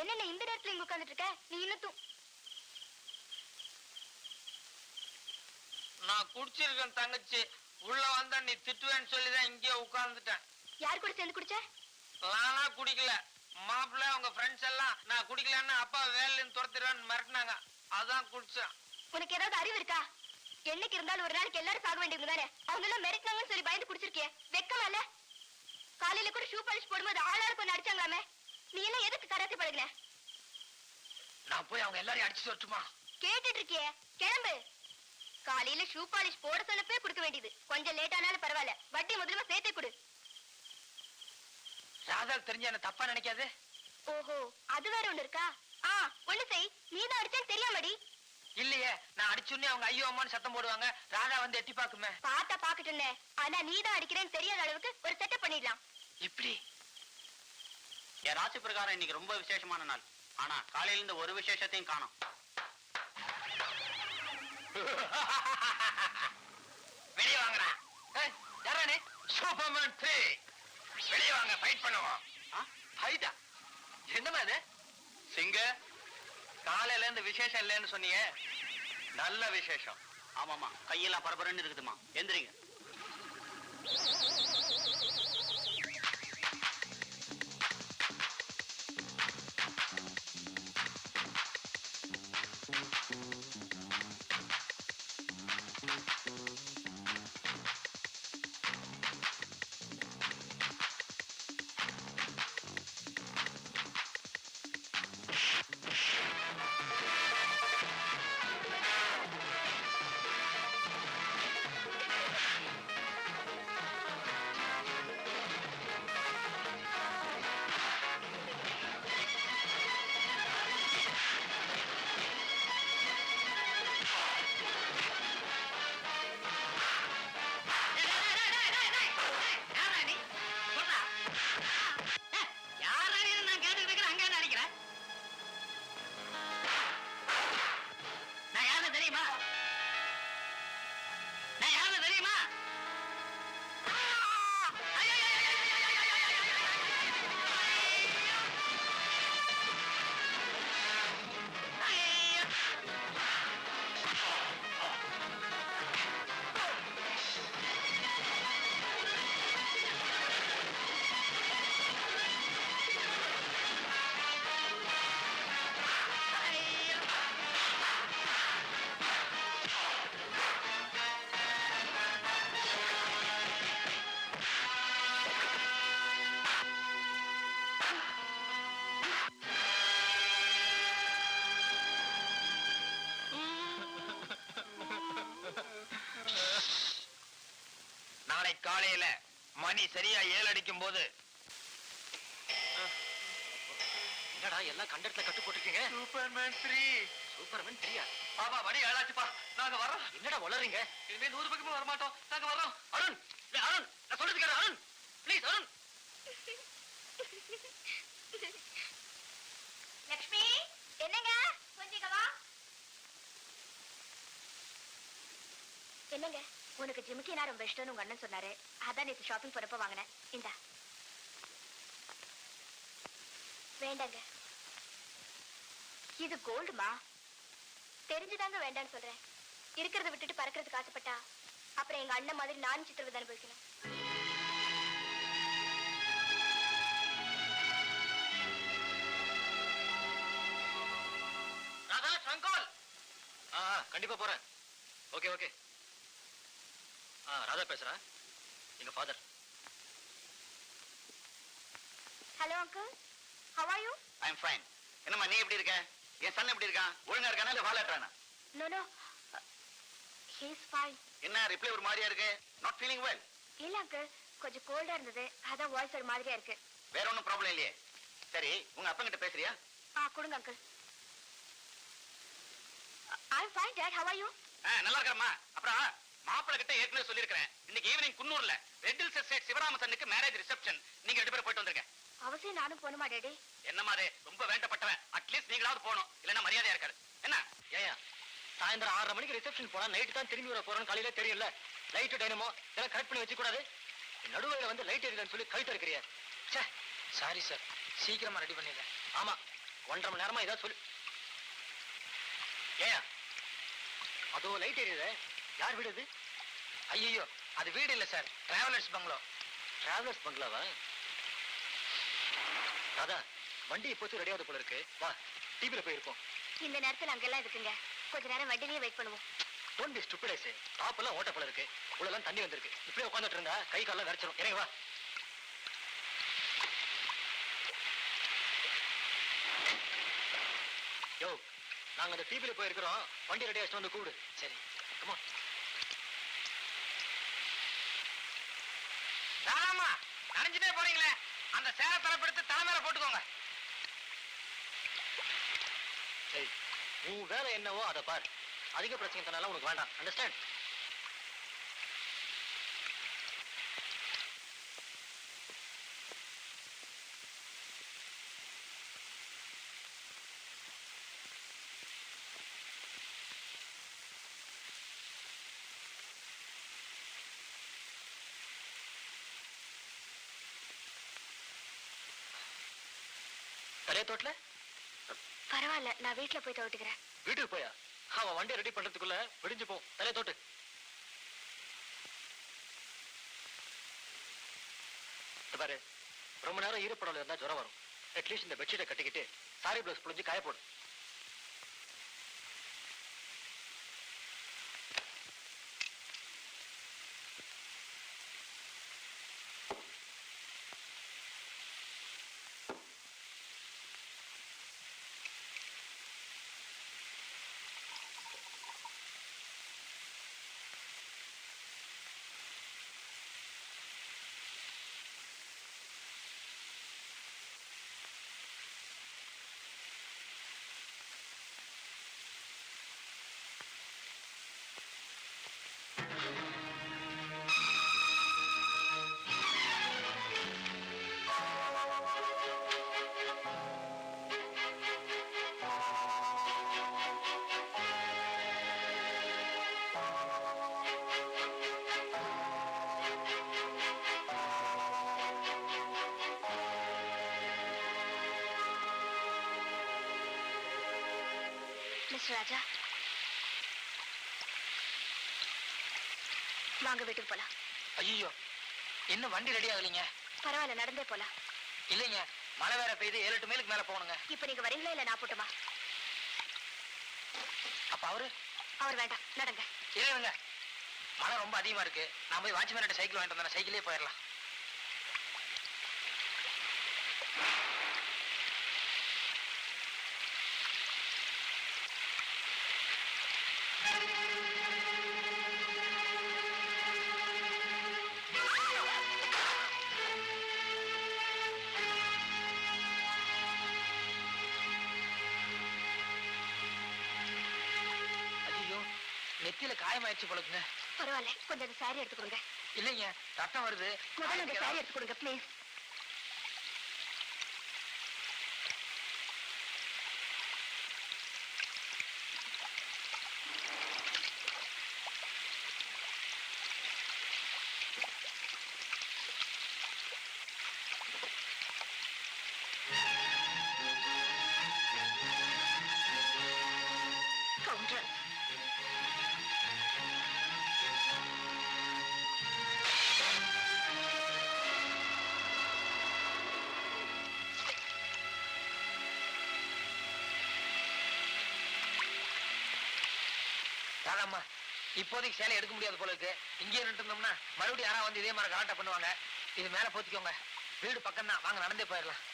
என்ன இந்த நேரத்துல இங்க உட்கார்ந்துட்டு இருக்க? நீ இன்னும் நான் குடிச்சிருக்கேன் தங்கச்சி. உள்ள வந்தா நீ திட்டுவேன்னு சொல்லிதான் இங்கே உட்கார்ந்துட்டேன். யார் கூட சேர்ந்து குடிச்ச? நானா குடிக்கல. மாப்பிள்ள அவங்க ஃப்ரெண்ட்ஸ் எல்லாம் நான் குடிக்கலன்னு அப்பா வேலையில துரத்திடுவான்னு மிரட்டினாங்க. அதான் குடிச்சேன். உனக்கு ஏதாவது அறிவு இருக்கா? என்னைக்கு இருந்தாலும் ஒரு நாளைக்கு எல்லாரும் சாக வேண்டியவங்க தானே. அவங்க எல்லாம் மிரட்டினாங்கன்னு சொல்லி பயந்து குடிச்சிருக்கிய. வெக்கமா இல்ல? காலையில கூட ஷூ பாலிஷ் போடும்போது ஆளாரு கொஞ்சம் அடிச்சாங்களாமே. நீ எல்லாம் எதுக்கு கராத்தே பழகுன? நான் போய் அவங்க எல்லாரையும் அடிச்சு வரட்டுமா? கேட்டுட்டு இருக்கிய? கிளம்பு. காலையில ஷூ பாலிஷ் போட சொன்னப்பே கொடுக்க வேண்டியது. கொஞ்சம் லேட் ஆனாலும் பரவாயில்ல, வட்டி முதல்ல சேர்த்தே கொடு. ராதா தெரிஞ்ச என்ன தப்பா நினைக்காது. ஓஹோ, அது வேற ஒண்ணு இருக்கா? ஒண்ணு செய். நீதான் அடிச்சேன்னு தெரியாமடி. இல்லையே, நான் அடிச்சுன்னே அவங்க ஐயோ அம்மான்னு சத்தம் போடுவாங்க. ராதா வந்து எட்டி பாக்குமே. பாத்தா பாக்கட்டுன்னு. ஆனா நீதான் அடிக்கிறேன்னு தெரியாத அளவுக்கு ஒரு செட்டப் பண்ணிடலாம். இப்படி என் ராசி பிரகாரம் இன்னைக்கு ரொம்ப விசேஷமான நாள். ஆனா காலையில இருந்து ஒரு விசேஷத்தையும் காணோம். வெளியே வாங்கடா. யாரானே? சூப்பர்மேன் 3. வெளியே வாங்க, ஃபைட் பண்ணுவோம். ஃபைட்டா? என்னமா இது? சிங்க, காலையில இருந்து விசேஷம் இல்லைன்னு சொன்னீங்க. நல்ல விசேஷம். ஆமாமா, கையெல்லாம் பரபரன்னு இருக்குதுமா. எந்திரிங்க. நாளை காலையில மணி சரியா 7 அடிக்கும் போது என்னடா எல்லாம் கண்டத்துல கட்டு போட்டுருக்கீங்க? சூப்பர்மேன் 3. சூப்பர்மேன் 3. ஆமா, மணி 7 ஆச்சுப்பா. நாங்க வரோம். என்னடா வளறீங்க? இனிமே 100 பக்கமும் வர மாட்டோம். நாங்க வரோம். அருண், அருண், நான் சொல்றது கேளு. அருண், ப்ளீஸ் அருண். லட்சுமி, என்னங்க? கொஞ்சம் வா. என்னங்க, உனக்கு ஜிமிக்கினா ரொம்ப இஷ்டம்னு உங்க அண்ணன் சொன்னாரு. அதான் நேற்று ஷாப்பிங் போறப்ப வாங்கினேன். இந்தா. வேண்டாங்க, இது கோல்டுமா. தெரிஞ்சுதாங்க வேண்டான்னு சொல்றேன். இருக்கிறத விட்டுட்டு பறக்கிறதுக்கு ஆசைப்பட்டா அப்புறம் எங்க அண்ணன் மாதிரி நானும் சித்திரவதை அனுபவிக்கணும். ராதா, சங்கோல். கண்டிப்பா போறேன். Okay okay. ராதா பேசுறா, எங்க father. Hello uncle, how are you? I am fine. என்னம்மா நீ எப்படி இருக்க? என் சன் எப்படி இருக்கான்? ஒழுங்கா இருக்கானா இல்ல வாலாட்டானா? No no, he is fine. என்ன ரிப்ளை ஒரு மாதிரியா இருக்கு? Not feeling well? இல்ல அங்கிள், கொஞ்சம் கோல்டா இருந்தது. அதான் வாய்ஸ் ஒரு மாதிரியா இருக்கு. வேற ஒன்றும் ப்ராப்ளம் இல்லையே? சரி, உங்க அப்பா கிட்ட பேசுறியா? கொடுங்க uncle. I am fine dot, have are you? நல்லா இருக்கறமா. அப்புறம் மாப்பிள்ளை கிட்ட ஏற்கனவே சொல்லிருக்கேன். இன்னைக்கு evening குன்னூர்ல red hills estate சிவராமசனுக்கு marriage reception. நீங்க 2 பேரும் போயிட்டு வந்திருக்க. அவசியம் நானும் போணுமா டாடி? என்ன மாதிரி ரொம்ப வேண்டப்பட்டவன். அட்லீஸ்ட் நீங்களாவது போகணும், இல்லன்னா மரியாதையா இருக்காது. என்ன ஏயா சாயந்தரம் 6:30 மணிக்கு ரிசப்ஷன் போனா நைட்டு தான் திரும்பி வர போறோம்னு காலையில தெரியல. லைட் டைனமோ இதெல்லாம் கரெக்ட் பண்ணி வச்சு கூடாது. நடுவில் வந்து லைட் எரியலன்னு சொல்லி கழுத்து இருக்கிறியா? சாரி சார், சீக்கிரமா ரெடி பண்ணிடுறேன். ஆமா, 1.5 மணி நேரமா ஏதாவது சொல்லு. ஏன் அதோ லைட் எரியுதே, யார் வீடு அது? ஐயோ, அது வீடு இல்ல சார், டிராவலர்ஸ் பங்களோ. டிராவலர்ஸ் பங்களாவா? அதான் வண்டி இப்போச்சு ரெடியாவது போல இருக்கு. வா, டிவில போயிருப்போம். இந்த நேரத்துல அங்கெல்லாம் இருக்குங்க, கொஞ்ச நேரம் வண்டிலேயே வெயிட் பண்ணுவோம். Don't be stupid eyes. Top எல்லாம் ஓட்ட போல இருக்கு, உள்ளெல்லாம் தண்ணி வந்திருக்கு. இப்படியே உட்காந்துட்டு இருந்தா கை கால்லாம் விரைச்சிரும். இறங்கி வா. யோ, நாங்க அந்த டிவில போயிருக்கிறோம், வண்டி ரெடி ஆச்சு வந்து கூப்பிடு. சரி, கமா. தாராமா நனைஞ்சிட்டே போறீங்களே, அந்த சேர தரப்படுத்து தலைமையில போட்டுக்கோங்க. சரி, உன் வேலை என்னவோ அதை பார். அதிக பிரச்சனை தனால உனக்கு வேண்டாம். அண்டர்ஸ்டாண்ட்? தலைய தோட்டல பரவாயில்ல, நான் வீட்டுல போய் துவட்டுக்கிறேன். வீட்டுக்கு போயா? அவன் வண்டியை ரெடி பண்றதுக்குள்ள விடிஞ்சு போ. தலைய தோட்டு. பாரு, ரொம்ப நேரம் ஈரப்படல இருந்தா ஜுரம் வரும். அட்லீஸ்ட் இந்த பெட்ஷீட்டை கட்டிக்கிட்டு சாரி பிளவுஸ் புழிஞ்சு காய போடு. மிஸ்டர் ராஜா, வாங்க வீட்டுக்கு போலாம். ஐயோ, இன்னும் வண்டி ரெடி ஆகலைங்க. பரவாயில்ல, நடந்தே போலாம். இல்லைங்க, மழை வேற பெய்து 7-8 மைலுக்கு மேல போகணுங்க. இப்ப நீங்க வரீங்களா இல்ல நான் போட்டுமா? அப்ப அவரு? அவர் வேண்டாம், நடங்க. இல்லைங்க, மழை ரொம்ப அதிகமா இருக்கு. நான் போய் வாட்ச்மேன் சைக்கிள் வாங்கிட்டு வந்தேன், சைக்கிளே போயிடலாம். நெத்தியில காயமாயிடுச்சு போலக்குங்க. பரவாயில்ல, கொஞ்சம் அந்த சாரி எடுத்து கொடுங்க. இல்லைங்க, ரத்தம் வருது. முதல்ல அந்த சாரி எடுத்து கொடுங்க ப்ளீஸ். கவுண்டர், தாராம்மா, இப்போதைக்கு சேலை எடுக்க முடியாது போல இருக்கு. இங்கே நின்று இருந்தோம்னா மறுபடியும் யாராவது வந்து இதே மாதிரி கலாட்டா பண்ணுவாங்க. இது மேல போத்திக்கோங்க, வீடு பக்கம் தான், வாங்க நடந்தே போயிடலாம்.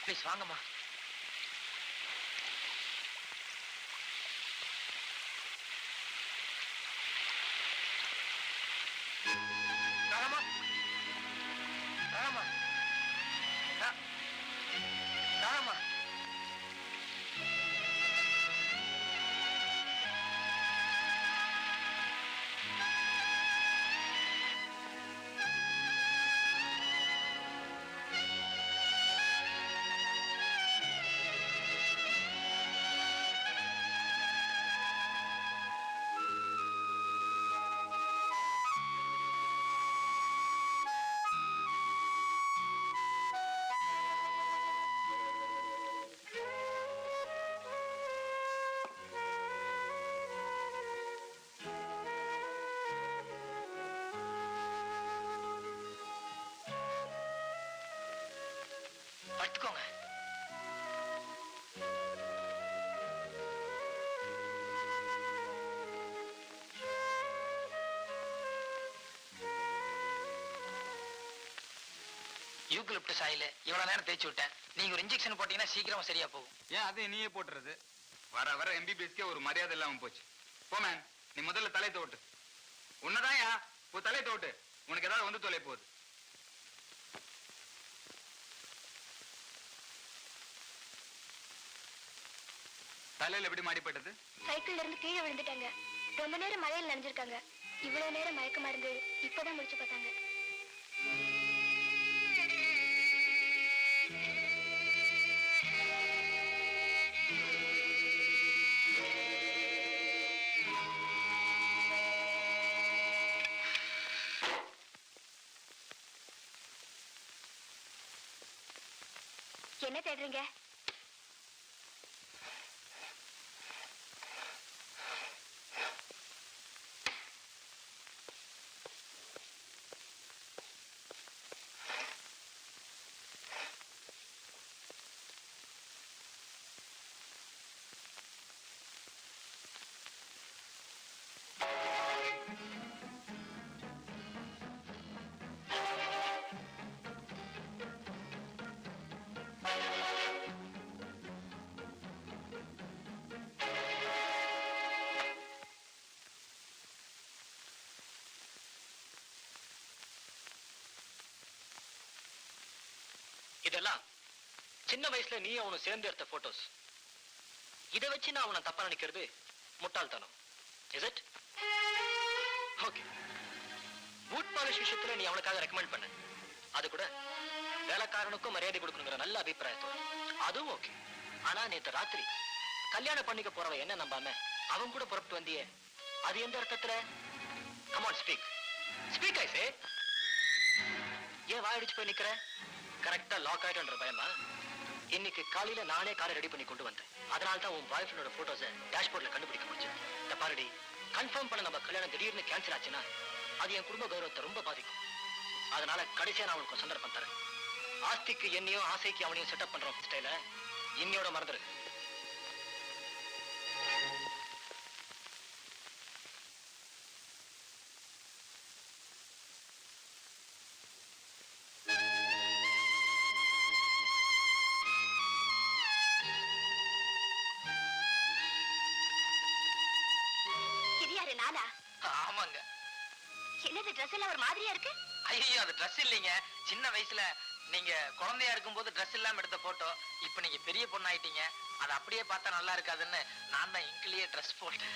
ப்ளீஸ் வாங்கம்மா. தாராம்மா, தாராம்மா, தாராம்மா. யூக்கலிப்டஸ் ஆயில் இவ்வளவு நேரம் தேய்ச்சி விட்டேன். நீங்க ஒரு இன்ஜெக்ஷன் போட்டீங்கன்னா சீக்கிரமா சரியா போகும். ஏன் அதை நீயே போட்டுறது? வர வர எம்பிபிஎஸ்கே ஒரு மரியாதை இல்லாம போச்சு. போமேன், நீ முதல்ல தலை தோட்டு. உன்னதான்யா, ஒரு தலை தோட்டு. உனக்கு ஏதாவது வந்து தொலை போகுது. தலையில எப்படி மாடிப்பட்டது? சைக்கிள்ல இருந்து கீழே விழுந்துட்டாங்க. ரொம்ப நேரம் மழையில் நனைஞ்சிருக்காங்க. இவ்வளவு நேரம் மயக்கமா இருந்து இப்பதான் முடிச்சு பார்த்தாங்க. என்ன தேடுறீங்க? இதெல்லாம் சின்ன வயசுல நீ அவனை சேர்ந்து எடுத்த போட்டோஸ். இதை வச்சு நான் அவனை தப்பா நினைக்கிறது முட்டாள்தனம். Is it? Okay. Boot polish விஷயத்துல நீ அவனுக்காக ரெக்கமெண்ட் பண்ண, அது கூட வேலைக்காரனுக்கும் மரியாதை கொடுக்கணுங்கிற நல்ல அபிப்பிராயத்தோட, அதுவும் ஓகே. ஆனா நேத்து ராத்திரி கல்யாணம் பண்ணிக்க போறவ என்ன நம்பாம அவன் கூட புறப்பட்டு வந்தியே, அது எந்த அர்த்தத்துல? Come on, speak speak. I say. ஏன் வாயடிச்சு போய் நிக்கிற? கரெக்டா லாக் ஆயிட்டன்ற பயமா? இன்னைக்கு காலையில நானே காரை ரெடி பண்ணி கொண்டு வந்தேன். அதனால தான் உன் பாய் ஃப்ரெண்டோட போட்டோஸை டேஷ்போர்ட்ல கண்டுபிடிக்க முடிஞ்சது. இந்த பாருடி, கன்ஃபார்ம் பண்ண நம்ம கல்யாணம் திடீர்னு கேன்சல் ஆச்சுன்னா அது என் குடும்ப கௌரவத்தை ரொம்ப பாதிக்கும். அதனால கடைசியா நான் உனக்கு சந்தர்ப்பம் தரேன். ஆஸ்திக்கு என்னையும் ஆசைக்கு அவனையும் செட்டப் பண்ற ஸ்டைல இன்னையோட மறந்துரு. ஆமாங்க. என்னது ட்ரெஸ் எல்லாம் ஒரு மாதிரியா இருக்கு? ஐயோ, அது ட்ரெஸ் இல்லைங்க. சின்ன வயசுல நீங்க குழந்தையா இருக்கும்போது ட்ரெஸ் இல்லாம எடுத்த போட்டோ. இப்ப நீங்க பெரிய பொண்ணு ஆயிட்டீங்க. அதை அப்படியே பார்த்தா நல்லா இருக்காதுன்னு நான் தான் இங்கிலேயே ட்ரெஸ் போட்டேன்.